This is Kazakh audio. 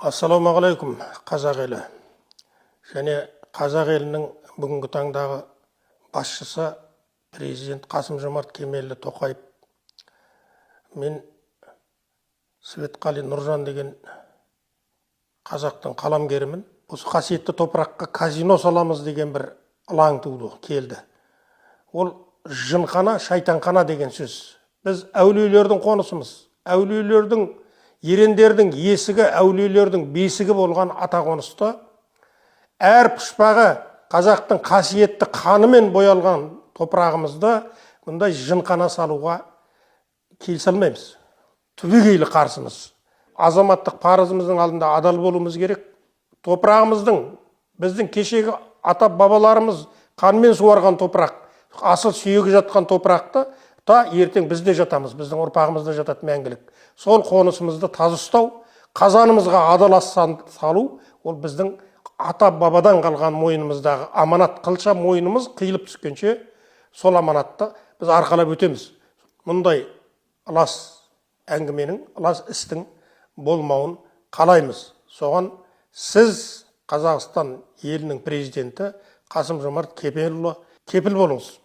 Ассалаумағалейкум, қазақ елі. Және қазақ елінің бүгінгі таңдағы басшысы президент Қасым-Жомарт Кемелұлы Тоқаев. Мен Светқали Нұржан деген қазақтың қаламгерімін. Осы қасиетті топыраққа казино саламыз деген бір ылаң туды, келді. Ол жынқана, шайтанқана деген сөз. Біз әулиелердің қонысымыз, әулиелердің, ерендердің есігі, әулиелердің бесігі болған ата қонысты, әр пұшпағы қазақтың қасиетті қанымен боялған топырағымызды мұндай жынқана салуға келісе алмаймыз. Түбегейлі қарсымыз. Азаматтық парызымыздың алдында адал болуымыз керек. Топырағымыздың, біздің кешегі ата бабаларымыз қанмен суарған топырақ, асыл сүйегі жатқан топырақты ертең біз де жатамыз, біздің ұрпағымыз да жатады мәңгілік. Сол қонысымызды таза ұстау, қазанымызға адал ас салу, ол біздің ата бабадан қалған мойнымыздағы аманат. Қылша мойнымыз қиылып түскенше сол аманатты біз арқалап өтеміз. Мұндай лас әңгіменің, лас істің болмауын қалаймыз. Соған сіз Қазақстан елінің президенті Қасым-Жомарт Кемелұлы кепіл болыңыз.